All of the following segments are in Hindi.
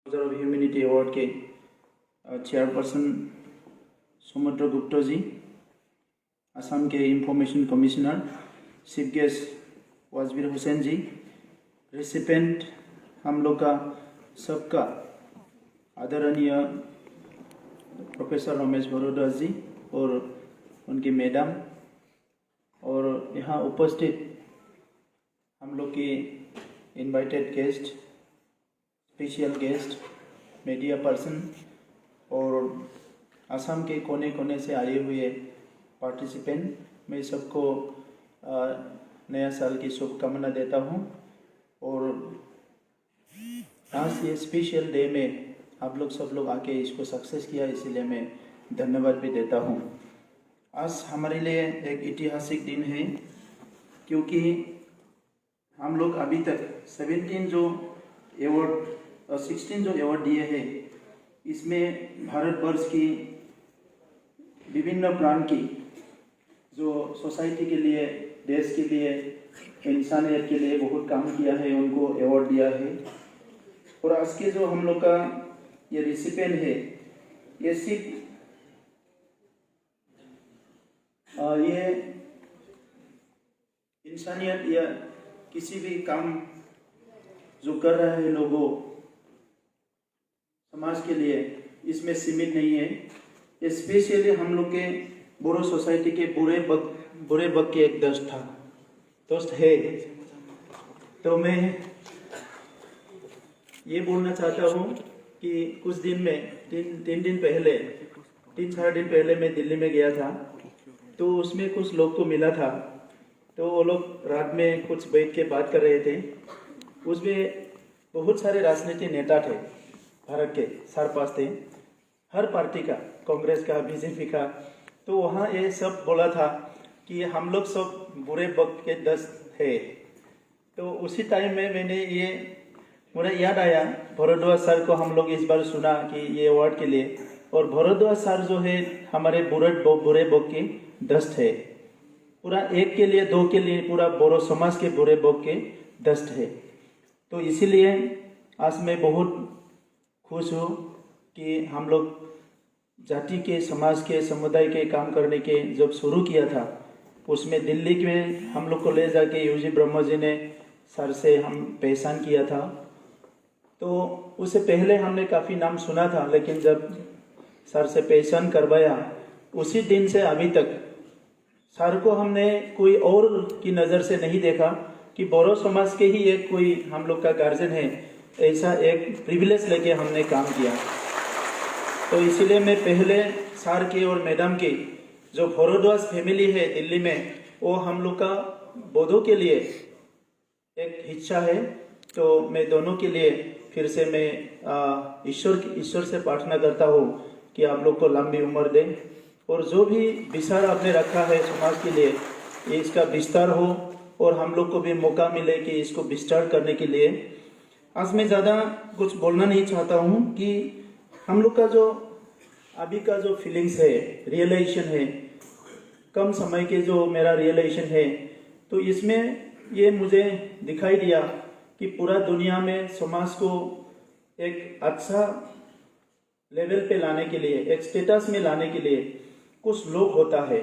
ऑफ ह्यूमैनिटी अवार्ड के चेयरपर्सन समुद्र गुप्ता जी, असम के information commissioner chief guest Wajbir Hussain ji, recipient हम लोग का सबका आदरणीय प्रोफेसर रमेश भारद्वाज जी और उनकी मैडम, और यहाँ उपस्थित हम लोग के invited guest, special guest, media person और असम के कोने कोने से आए हुए पार्टिसिपेंट, मैं सबको नया साल की शुभकामना देता हूँ। और आज ये स्पेशल डे में आप लोग सब लोग आके इसको सक्सेस किया, इसीलिए मैं धन्यवाद भी देता हूँ। आज हमारे लिए एक ऐतिहासिक दिन है, क्योंकि हम लोग अभी तक 16 जो अवार्ड दिए हैं, इसमें भारतवर्ष की विभिन्न प्रांत की जो सोसाइटी के लिए, देश के लिए, इंसानियत के लिए बहुत काम किया है, उनको अवार्ड दिया है। और आज के जो हम लोग का ये रिसिपेंट है, ये सिर्फ ये इंसानियत या किसी भी काम जो कर रहा है लोगों समाज के लिए, इसमें सीमित नहीं है। स्पेशली हम लोग के बोरो सोसाइटी के बुरे बग के एक दोस्त है। तो मैं ये बोलना चाहता हूँ कि कुछ दिन में तीन चार दिन पहले मैं दिल्ली में गया था, तो उसमें कुछ लोग को मिला था। तो वो लोग रात में कुछ बैठ के बात कर रहे थे। उसमें बहुत सारे राजनीतिक नेता थे, भारत के 4-5 थे, हर पार्टी का, कांग्रेस का, बीजेपी का। तो वहाँ ये सब बोला था कि हम लोग सब बुरे वक्त के दस्त है। तो उसी टाइम में मुझे याद आया, भारद्वाज सर को हम लोग इस बार सुना कि ये अवार्ड के लिए, और भारद्वाज सर जो है हमारे बुरे वक्त के दस्त है, पूरा एक के लिए, दो के लिए, पूरा बोरो समाज के बुरे वक्त के दस्त है। तो इसीलिए आज मैं बहुत खुश हूँ कि हम लोग जाति के, समाज के, समुदाय के काम करने के जब शुरू किया था, उसमें दिल्ली में हम लोग को ले जाके यूजी ब्रह्मा जी ने सर से हम पहचान किया था। तो उससे पहले हमने काफ़ी नाम सुना था, लेकिन जब सर से पहचान करवाया, उसी दिन से अभी तक सर को हमने कोई और की नज़र से नहीं देखा कि बोरो समाज के ही एक कोई हम लोग का गार्जियन है, ऐसा एक प्रिविलेज लेके हमने काम किया। तो इसीलिए मैं पहले सर के और मैडम की जो भारद्वाज फैमिली है दिल्ली में, वो हम लोग का बोधों के लिए एक हिस्सा है। तो मैं दोनों के लिए फिर से मैं ईश्वर से प्रार्थना करता हूँ कि आप लोग को लंबी उम्र दे, और जो भी विचार आपने रखा है समाज के लिए, ये इसका विस्तार हो और हम लोग को भी मौका मिले कि इसको विस्तार करने के लिए। आज मैं ज़्यादा कुछ बोलना नहीं चाहता हूँ कि हम लोग का जो अभी का जो फीलिंग्स है, रियलाइजेशन है, कम समय के जो मेरा रियलाइजेशन है, तो इसमें ये मुझे दिखाई दिया कि पूरा दुनिया में समाज को एक अच्छा लेवल पे लाने के लिए, एक स्टेटस में लाने के लिए कुछ लोग होता है।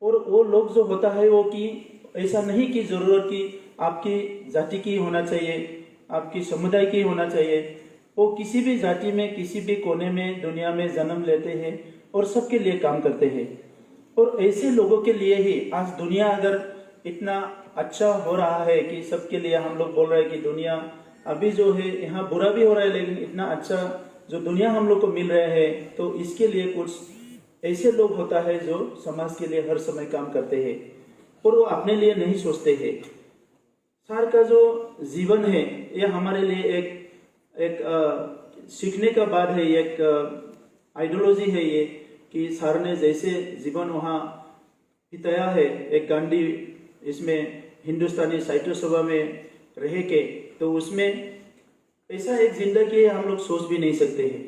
और वो लोग जो होता है वो कि ऐसा नहीं कि ज़रूरत कि आपकी जाति की होना चाहिए, आपकी समुदाय की होना चाहिए। वो किसी भी जाति में, किसी भी कोने में दुनिया में जन्म लेते हैं और सबके लिए काम करते हैं। और ऐसे लोगों के लिए ही आज दुनिया अगर इतना अच्छा हो रहा है कि सबके लिए हम लोग बोल रहे हैं कि दुनिया अभी जो है यहाँ बुरा भी हो रहा है, लेकिन इतना अच्छा जो दुनिया हम लोग को मिल रहा है, तो इसके लिए कुछ ऐसे लोग होता है जो समाज के लिए हर समय काम करते हैं और वो अपने लिए नहीं सोचते हैं। सर का जो जीवन है, ये हमारे लिए एक सीखने का बात है, एक आइडियोलॉजी है ये, कि सर ने जैसे जीवन वहाँ बिताया है, एक गांधी इसमें हिंदुस्तानी साहित्य सभा में रह के, तो उसमें ऐसा एक जिंदगी हम लोग सोच भी नहीं सकते हैं।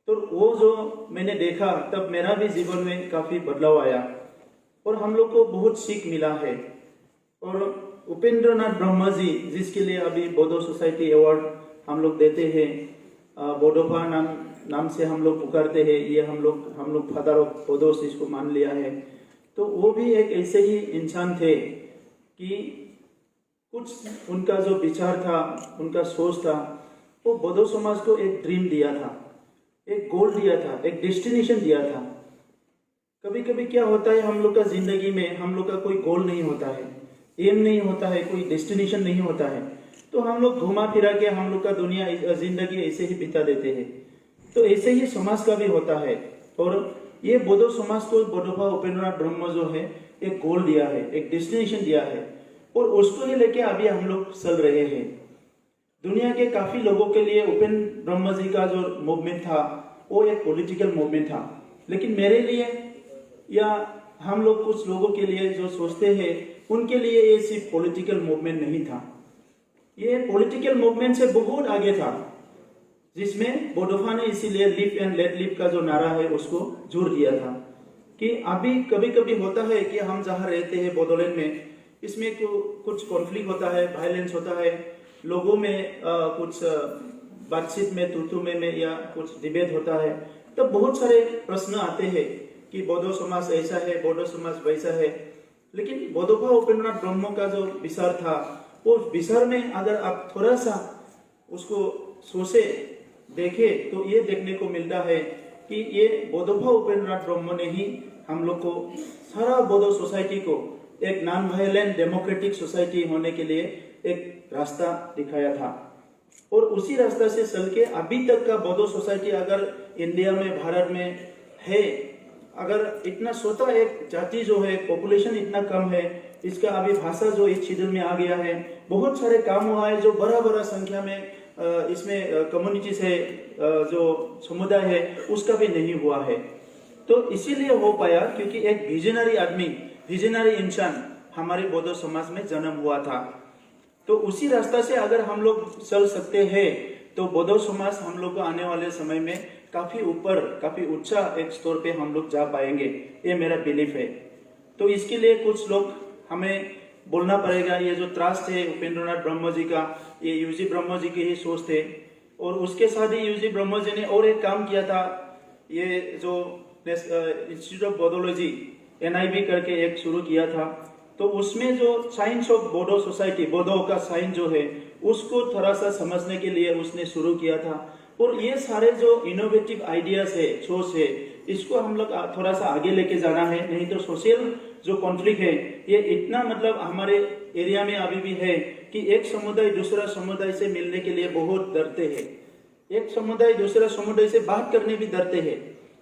तो वो जो मैंने देखा, तब मेरा भी जीवन में काफ़ी बदलाव आया और हम लोग को बहुत सीख मिला है। और उपेंद्र नाथ ब्रह्मा जी, जिसके लिए अभी बोधो सोसाइटी अवार्ड हम लोग देते हैं, बोडोफा नाम से हम लोग पुकारते हैं। ये हम लोग फादर ऑफ बोडोस इसको मान लिया है। तो वो भी एक ऐसे ही इंसान थे कि कुछ उनका जो विचार था, उनका सोच था, वो बोडो समाज को एक ड्रीम दिया था, एक गोल दिया था, एक डेस्टिनेशन दिया था। कभी कभी क्या होता है, हम लोग का जिंदगी में हम लोग का कोई गोल नहीं होता है, एम नहीं होता है, कोई डेस्टिनेशन नहीं होता है, तो हम लोग घुमा फिरा के हम लोग का दुनिया जिंदगी ऐसे ही बिता देते हैं। तो ऐसे ही समाज का भी होता है। और ये बोडो समाज को बोडोफा उपेंद्रनाथ ब्रह्म जो है एक गोल दिया है, एक डेस्टिनेशन दिया है, और उसको ही लेके अभी हम लोग चल रहे हैं। दुनिया के काफी लोगों के लिए उपेंद्र ब्रह्म जी का जो मूवमेंट था वो एक पॉलिटिकल मूवमेंट था, लेकिन मेरे लिए या हम लोग कुछ लोगों के लिए जो सोचते हैं उनके लिए ये सिर्फ पॉलिटिकल मूवमेंट नहीं था। ये पॉलिटिकल मूवमेंट से बहुत आगे था, जिसमें बोडोफा ने इसीलिए लिव एंड लेट लिव का जो नारा है उसको जोड़ दिया था कि अभी कभी कभी होता है कि हम जहाँ रहते हैं बोडोलैंड में, इसमें कुछ कॉन्फ्लिक्ट होता है, वायलेंस होता है, लोगों में कुछ बातचीत में तू में या कुछ डिबेट होता है, तो बहुत सारे प्रश्न आते हैं कि बोडो समाज ऐसा है, बोडो समाज वैसा है। लेकिन बोडोफा उपेंद्रनाथ ब्रह्म का जो विचार था, वो विचार में अगर आप थोड़ा सा उसको सोचे देखे तो ये देखने को मिलता है कि ये बोडोफा उपेंद्रनाथ ब्रह्म ने ही हम लोग को, सारा बोडो सोसाइटी को एक नॉन वायलेंट डेमोक्रेटिक सोसाइटी होने के लिए एक रास्ता दिखाया था। और उसी रास्ता से चल के अभी तक का बोडो सोसाइटी अगर इंडिया में, भारत में है, अगर इतना छोटा एक जाति जो है, पॉपुलेशन इतना कम है, इसका अभी भाषा जो इस क्षेत्र में आ गया है, बहुत सारे काम हुआ है, जो बड़ा संख्या में इसमें कम्युनिटीज है, जो समुदाय है, उसका भी नहीं हुआ है। तो इसीलिए हो पाया क्योंकि एक विजनरी आदमी, विजनरी इंसान हमारे बोडो समाज में जन्म हुआ था। तो उसी रास्ता से अगर हम लोग चल सकते हैं तो बोडो समाज हम लोग को आने वाले समय में काफी ऊपर, काफी ऊंचा एक स्तर पे हम लोग जा पाएंगे, ये मेरा बिलीफ है। तो इसके लिए कुछ लोग हमें बोलना पड़ेगा। ये जो त्रास्ट है उपेंद्रनाथ ब्रह्म जी का, ये यूजी ब्रह्म जी की ही सोच थे। और उसके साथ ही यूजी ब्रह्म जी ने और एक काम किया था, ये जो इंस्टीट्यूट ऑफ बोडोलॉजी NIB करके एक शुरू किया था। तो उसमें जो science of Bodo society, Bodo का साइंस जो है, उसको थोड़ा सा समझने के लिए उसने शुरू किया था। और ये सारे जो इनोवेटिव आइडियाज है, सोच है, इसको हम लोग थोड़ा सा आगे लेके जाना है। नहीं तो सोशल जो कॉन्फ्लिक्ट है ये इतना मतलब हमारे एरिया में अभी भी है कि एक समुदाय दूसरा समुदाय से मिलने के लिए बहुत डरते हैं, एक समुदाय दूसरा समुदाय से बात करने भी डरते हैं।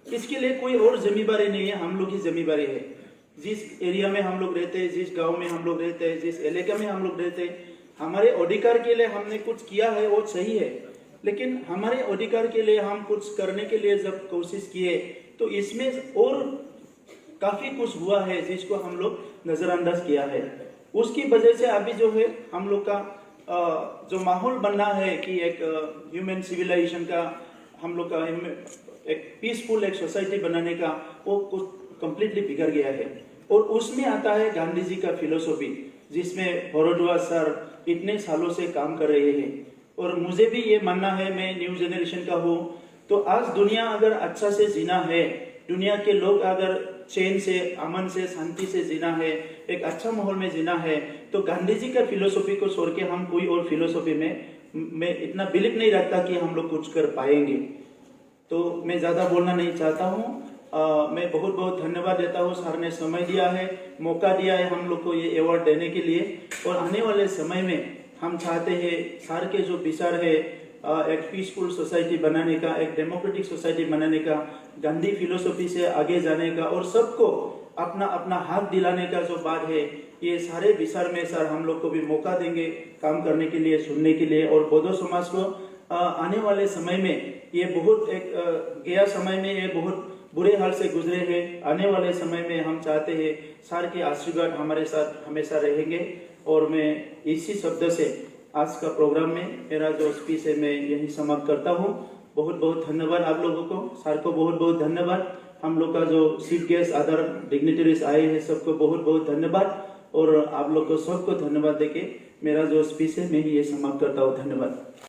इसके लिए कोई और जिम्मेदारी नहीं है, हम लोग की जिम्मेदारी है। जिस एरिया में हम लोग रहते हैं, जिस गांव में हम लोग रहते हैं, जिस इलाके में हम लोग रहते हैं, हमारे अधिकार के लिए हमने कुछ किया है वो सही है, लेकिन हमारे अधिकार के लिए हम कुछ करने के लिए जब कोशिश किए तो इसमें और काफी कुछ हुआ है जिसको हम लोग नजरअंदाज किया है। उसकी वजह से अभी जो है हम लोग का जो माहौल बनना है कि एक ह्यूमन सिविलाइजेशन का, हम लोग का एक पीसफुल एक सोसाइटी बनाने का, वो कुछ कंप्लीटली बिगड़ गया है। और उसमें आता है गांधी जी का फिलोसॉफी, जिसमें भरद्वाज सर इतने सालों से काम कर रहे हैं। और मुझे भी ये मानना है, मैं न्यू जनरेशन का हूँ, तो आज दुनिया अगर अच्छा से जीना है, दुनिया के लोग अगर चैन से, अमन से, शांति से जीना है, एक अच्छा माहौल में जीना है, तो गांधी जी का फिलोसॉफी को छोड़ के हम कोई और फिलोसॉफी में इतना बिलीव नहीं रखता कि हम लोग कुछ कर पाएंगे। तो मैं ज्यादा बोलना नहीं चाहता हूँ। मैं बहुत बहुत धन्यवाद देता हूँ, सर ने समय दिया है, मौका दिया है हम लोग को ये अवार्ड देने के लिए। और आने वाले समय में हम चाहते हैं सर के जो विचार है एक पीसफुल सोसाइटी बनाने का, एक डेमोक्रेटिक सोसाइटी बनाने का, गांधी फिलोसॉफी से आगे जाने का, और सबको अपना अपना हाथ दिलाने का जो बात है, ये सारे विचार में सर हम लोग को भी मौका देंगे काम करने के लिए, सुनने के लिए। और बोडो समाज को आने वाले समय में ये बहुत एक गया समय में ये बहुत बुरे हाल से गुजरे हैं, आने वाले समय में हम चाहते हैं सर के आशीर्वाद हमारे साथ हमेशा रहेंगे। और मैं इसी शब्द से आज का प्रोग्राम में मेरा जो स्पीच है मैं यही समाप्त करता हूँ। बहुत बहुत धन्यवाद आप लोगों को, सर को बहुत बहुत धन्यवाद, हम लोग का जो चीफ गेस्ट अदर डिग्निटरीज आए हैं सबको बहुत बहुत धन्यवाद। और आप लोग को सबको धन्यवाद देके मेरा जो स्पीच है मैं ये समाप्त करता हूँ। धन्यवाद।